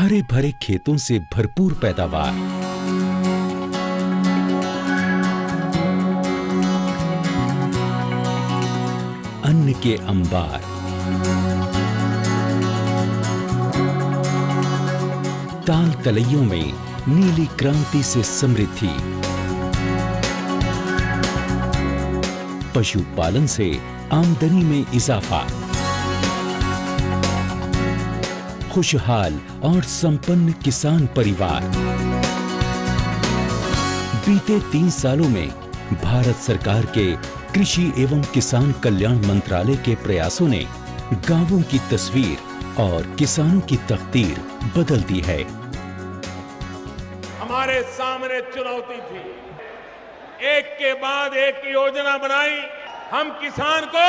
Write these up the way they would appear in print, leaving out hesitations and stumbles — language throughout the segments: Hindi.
हरे भरे खेतों से भरपूर पैदावार, अन्न के अंबार, ताल तलैयों में नीली क्रांति से समृद्धि, पशुपालन से आमदनी में इजाफा, खुशहाल और संपन्न किसान परिवार। बीते 3 सालों में भारत सरकार के कृषि एवं किसान कल्याण मंत्रालय के प्रयासों ने गांवों की तस्वीर और किसानों की तकदीर बदल दी है। हमारे सामने चुनौती थी, एक के बाद एक योजना बनाई। हम किसान को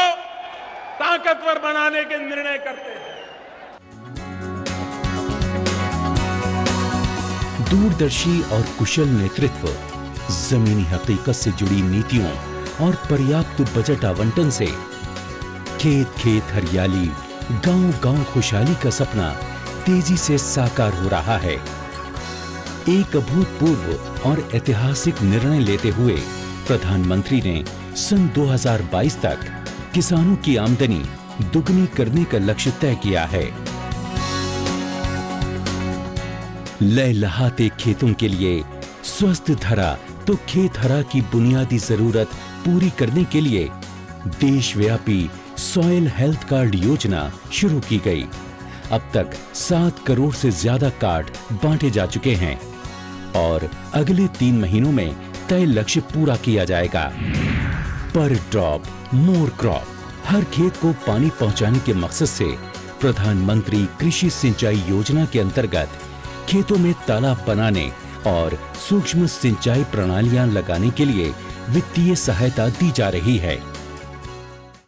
ताकतवर बनाने के निर्णय करते हैं। दूरदर्शी और कुशल नेतृत्व, जमीनी हकीकत से जुड़ी नीतियों और पर्याप्त बजट आवंटन से खेत खेत हरियाली, गांव गांव खुशहाली का सपना तेजी से साकार हो रहा है। एक अभूतपूर्व और ऐतिहासिक निर्णय लेते हुए प्रधानमंत्री ने सन 2022 तक किसानों की आमदनी दुगनी करने का लक्ष्य तय किया है। लहलहाते खेतों के लिए स्वस्थ धरा तो खेत हरा की बुनियादी जरूरत पूरी करने के लिए देशव्यापी सॉइल हेल्थ कार्ड योजना शुरू की गई। अब तक 7 करोड़ से ज्यादा कार्ड बांटे जा चुके हैं और अगले 3 महीनों में तय लक्ष्य पूरा किया जाएगा। पर ड्रॉप मोर क्रॉप, हर खेत को पानी पहुंचाने के मकसद से प्रधानमंत्री कृषि सिंचाई योजना के अंतर्गत खेतों में तालाब बनाने और सूक्ष्म सिंचाई प्रणालियां लगाने के लिए वित्तीय सहायता दी जा रही है।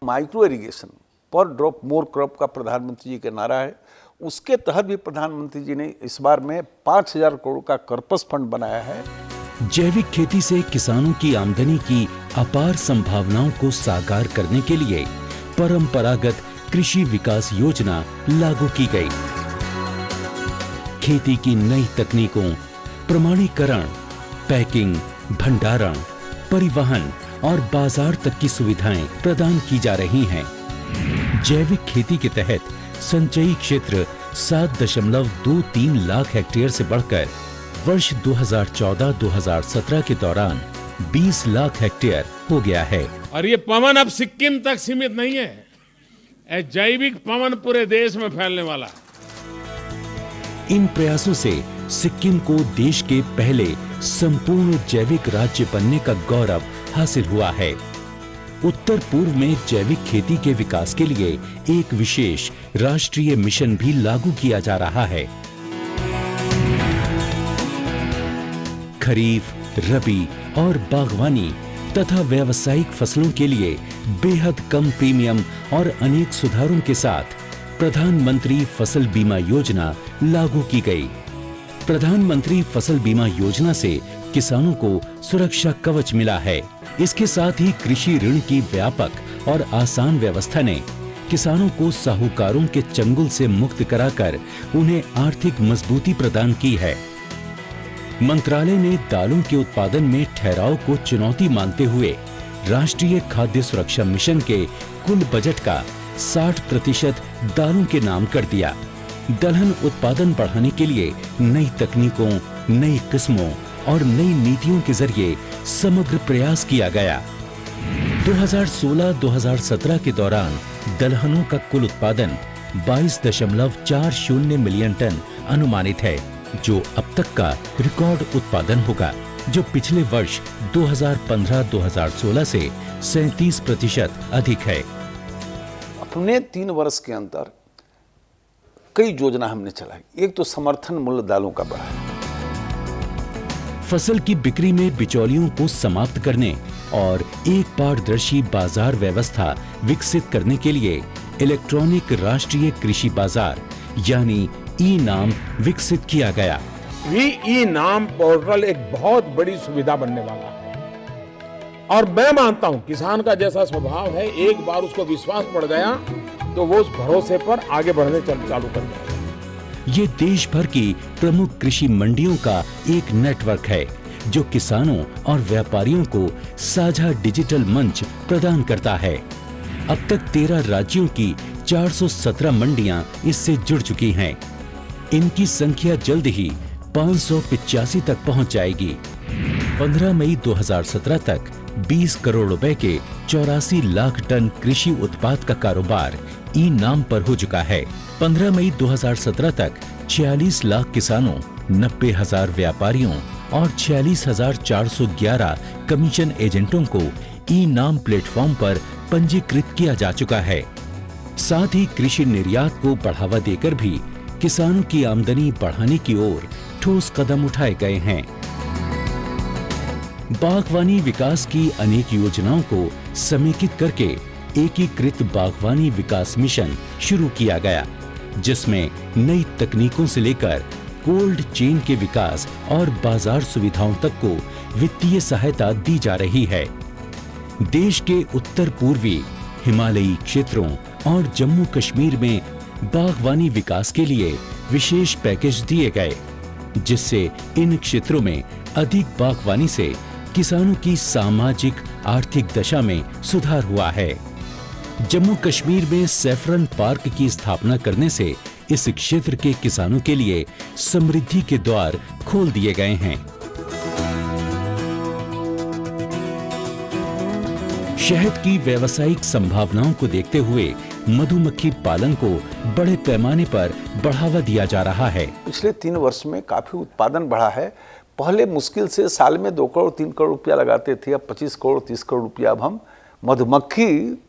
माइक्रो इरिगेशन पर ड्रॉप मोर क्रॉप का प्रधानमंत्री जी का नारा है। उसके तहत भी प्रधानमंत्री जी ने इस बार में 5,000 करोड़ का कर्पस फंड बनाया है। जैविक खेती से किसानों की आमदनी की अपार संभावनाओं को साकार करने के लिए परंपरागत कृषि विकास योजना लागू की गई। खेती की नई तकनीकों, प्रमाणीकरण, पैकिंग, भंडारण, परिवहन और बाजार तक की सुविधाएं प्रदान की जा रही हैं। जैविक खेती के तहत संचयी क्षेत्र 7.23 लाख हेक्टेयर से बढ़कर वर्ष 2014-2017 के दौरान 20 लाख हेक्टेयर हो गया है। और ये पवन अब सिक्किम तक सीमित नहीं है, जैविक पवन पूरे देश में फैलने वाला है। इन प्रयासों से सिक्किम को देश के पहले संपूर्ण जैविक राज्य बनने का गौरव हासिल हुआ है। उत्तर पूर्व में जैविक खेती के विकास के लिए एक विशेष राष्ट्रीय मिशन भी लागू किया जा रहा है। खरीफ, रबी और बागवानी तथा व्यावसायिक फसलों के लिए बेहद कम प्रीमियम और अनेक सुधारों के साथ प्रधानमंत्री फसल बीमा योजना लागू की गई। प्रधानमंत्री फसल बीमा योजना से किसानों को सुरक्षा कवच मिला है। इसके साथ ही कृषि ऋण की व्यापक और आसान व्यवस्था ने किसानों को साहूकारों के चंगुल से मुक्त कराकर उन्हें आर्थिक मजबूती प्रदान की है। मंत्रालय ने दालों के उत्पादन में ठहराव को चुनौती मानते हुए राष्ट्रीय खाद्य सुरक्षा मिशन के कुल बजट का 60% दालों के नाम कर दिया। दलहन उत्पादन बढ़ाने के लिए नई तकनीकों, नई किस्मों और नई नीतियों के जरिए समग्र प्रयास किया गया। 2016-2017 के दौरान दलहनों का कुल उत्पादन 22.40 मिलियन टन अनुमानित है, जो अब तक का रिकॉर्ड उत्पादन होगा, जो पिछले वर्ष 2015-2016 से 37% अधिक है। अपने 3 वर्ष के अंदर कई योजना हमने चलाई। एक तो समर्थन मूल्य दालों का बढ़ा, फसल की बिक्री में बिचौलियों को समाप्त करने और एक पारदर्शी बाजार व्यवस्था विकसित करने के लिए इलेक्ट्रॉनिक राष्ट्रीय कृषि बाजार यानी ई-नाम विकसित किया गया। ई-नाम पोर्टल एक बहुत बड़ी सुविधा बनने वाला है और मैं मानता हूं किसान का जैसा स्वभाव है, एक बार उसको विश्वास पड़ गया तो वो उस भरोसे पर आगे बढ़ने चालू कर देगा। ये देश भर की प्रमुख कृषि मंडियों का एक नेटवर्क है जो किसानों और व्यापारियों को साझा डिजिटल मंच प्रदान करता है। अब तक 13 राज्यों की 417 मंडियां इससे जुड़ चुकी हैं। इनकी संख्या जल्द ही 585 तक पहुंच जाएगी। 15 मई 2017 तक 20 करोड़ रुपए के 84 लाख टन कृषि उत्पाद का कारोबार ई नाम पर हो चुका है। 15 मई 2017 तक 46 लाख किसानों, 90,000 व्यापारियों और 46,411 कमीशन एजेंटों को ई नाम प्लेटफॉर्म पर पंजीकृत किया जा चुका है। साथ ही कृषि निर्यात को बढ़ावा देकर भी किसानों की आमदनी बढ़ाने की ओर ठोस कदम उठाए गए हैं। बागवानी विकास की अनेक योजनाओं को समेकित करके एकीकृत बागवानी विकास मिशन शुरू किया गया, जिसमें नई तकनीकों से लेकर कोल्ड चेन के विकास और बाजार सुविधाओं तक को वित्तीय सहायता दी जा रही है। देश के उत्तर पूर्वी, हिमालयी क्षेत्रों और जम्मू कश्मीर में बागवानी विकास के लिए विशेष पैकेज दिए गए, जिससे इन क्षेत्रों में अधिक बागवानी से किसानों की सामाजिक आर्थिक दशा में सुधार हुआ है। जम्मू कश्मीर में सैफरन पार्क की स्थापना करने से इस क्षेत्र के किसानों के लिए समृद्धि के द्वार खोल दिए गए हैं। शहद की व्यावसायिक संभावनाओं को देखते हुए मधुमक्खी पालन को बड़े पैमाने पर बढ़ावा दिया जा रहा है। पिछले 3 वर्ष में काफी उत्पादन बढ़ा है। पहले मुश्किल से साल में 2 करोड़ 3 करोड़ रुपया लगाते थे, अब 25 करोड़ 30 करोड़ रुपया अब हम मधुमक्खी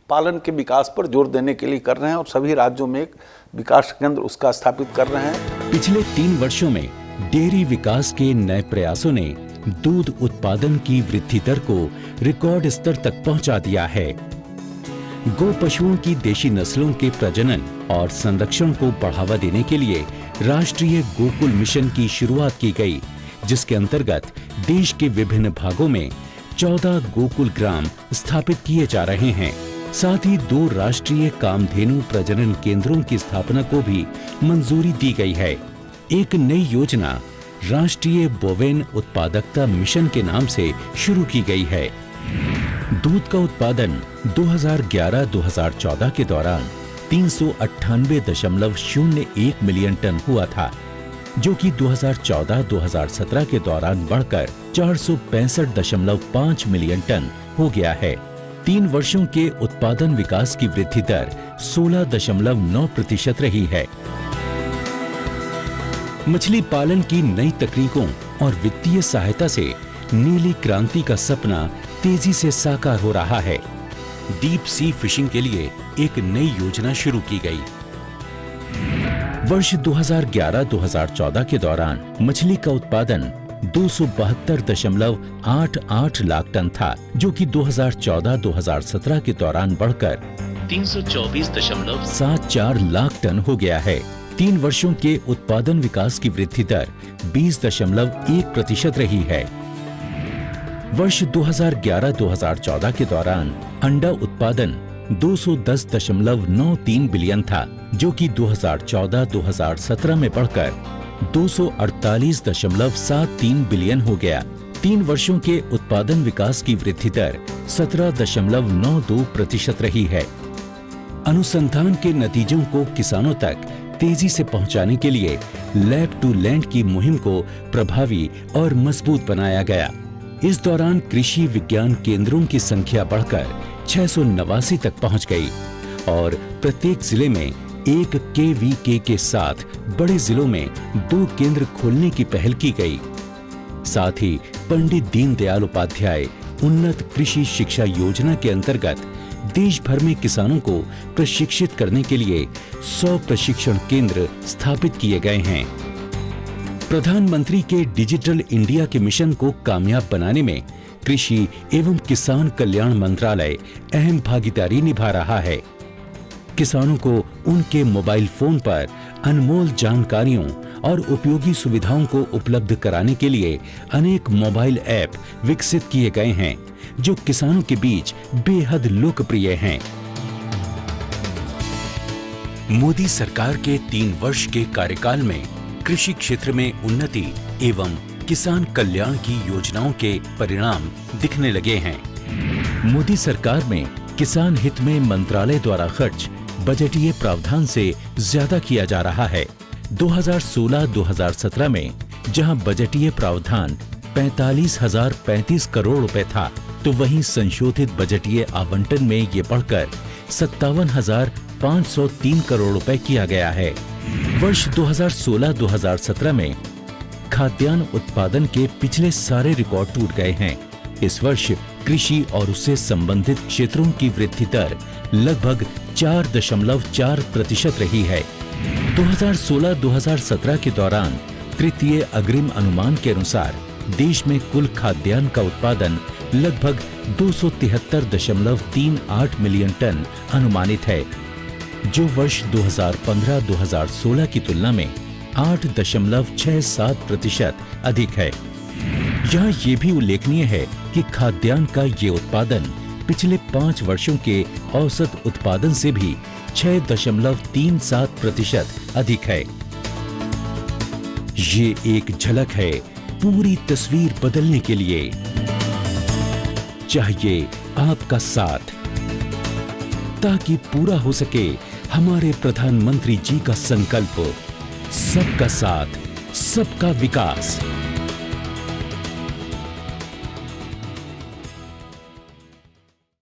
पालन के विकास पर जोर देने के लिए कर रहे हैं और सभी राज्यों में एक विकास केंद्र उसका स्थापित कर रहे हैं। पिछले 3 वर्षों में डेयरी विकास के नए प्रयासों ने दूध उत्पादन की वृद्धि दर को रिकॉर्ड स्तर तक पहुंचा दिया है। गो पशुओं की देशी नस्लों के प्रजनन और संरक्षण को बढ़ावा देने के लिए राष्ट्रीय गोकुल मिशन की शुरुआत की गई, जिसके अंतर्गत देश के विभिन्न भागों में 14 गोकुल ग्राम स्थापित किए जा रहे हैं। साथ ही 2 राष्ट्रीय कामधेनु प्रजनन केंद्रों की स्थापना को भी मंजूरी दी गई है। एक नई योजना राष्ट्रीय बोवेन उत्पादकता मिशन के नाम से शुरू की गई है। दूध का उत्पादन 2011-2014 के दौरान 398.01 मिलियन टन हुआ था, जो कि 2014-2017 के दौरान बढ़कर 465.5 मिलियन टन हो गया है। 3 वर्षों के उत्पादन विकास की वृद्धि दर 16.9% रही है। मछली पालन की नई तकनीकों और वित्तीय सहायता से नीली क्रांति का सपना तेजी से साकार हो रहा है। डीप सी फिशिंग के लिए एक नई योजना शुरू की गई। वर्ष 2011-2014 के दौरान मछली का उत्पादन 272.88 लाख टन था, जो कि 2014-2017 के दौरान बढ़कर 324.74 लाख टन हो गया है। 3 वर्षों के उत्पादन विकास की वृद्धि दर 20.1% रही है। वर्ष 2011-2014 के दौरान अंडा उत्पादन 210.93 बिलियन था, जो कि 2014-2017 में बढ़कर 248.73 बिलियन हो गया। 3 वर्षों के उत्पादन विकास की वृद्धि दर 17.92% रही है। अनुसंधान के नतीजों को किसानों तक तेजी से पहुंचाने के लिए लैब टू लैंड की मुहिम को प्रभावी और मजबूत बनाया गया। इस दौरान कृषि विज्ञान केंद्रों की संख्या बढ़कर 689 तक पहुंच गई और प्रत्येक जिले में 1 KVK के साथ बड़े जिलों में 2 केंद्र खोलने की पहल की गई। साथ ही पंडित दीनदयाल उपाध्याय उन्नत कृषि शिक्षा योजना के अंतर्गत देश भर में किसानों को प्रशिक्षित करने के लिए 100 प्रशिक्षण केंद्र स्थापित किए गए हैं। प्रधानमंत्री के डिजिटल इंडिया के मिशन को कामयाब बनाने में कृषि एवं किसान कल्याण मंत्रालय अहम भागीदारी निभा रहा है। किसानों को उनके मोबाइल फोन पर अनमोल जानकारियों और उपयोगी सुविधाओं को उपलब्ध कराने के लिए अनेक मोबाइल ऐप विकसित किए गए हैं, जो किसानों के बीच बेहद लोकप्रिय हैं। मोदी सरकार के 3 वर्ष के कार्यकाल में कृषि क्षेत्र में उन्नति एवं किसान कल्याण की योजनाओं के परिणाम दिखने लगे हैं। मोदी सरकार में किसान हित में मंत्रालय द्वारा खर्च बजटीय प्रावधान से ज्यादा किया जा रहा है। 2016-2017 में जहां बजटीय प्रावधान 45,035 करोड़ रुपए था, तो वहीं संशोधित बजटीय आवंटन में ये बढ़कर 57,503 करोड़ रुपए किया गया है। वर्ष 2016-2017 में खाद्यान्न उत्पादन के पिछले सारे रिकॉर्ड टूट गए हैं। इस वर्ष कृषि और उससे संबंधित क्षेत्रों की वृद्धि दर लगभग 4.4% रही है। 2016-2017 के दौरान तृतीय अग्रिम अनुमान के अनुसार देश में कुल खाद्यान्न का उत्पादन लगभग 273.38 मिलियन टन अनुमानित है, जो वर्ष 2015-2016 की तुलना में 8.67% अधिक है। यहाँ ये भी उल्लेखनीय है कि खाद्यान्न का ये उत्पादन पिछले 5 वर्षों के औसत उत्पादन से भी 6.37% अधिक है। ये एक झलक है पूरी तस्वीर बदलने के लिए। चाहिए आपका साथ ताकि पूरा हो सके हमारे प्रधानमंत्री जी का संकल्प, सबका साथ, सबका विकास।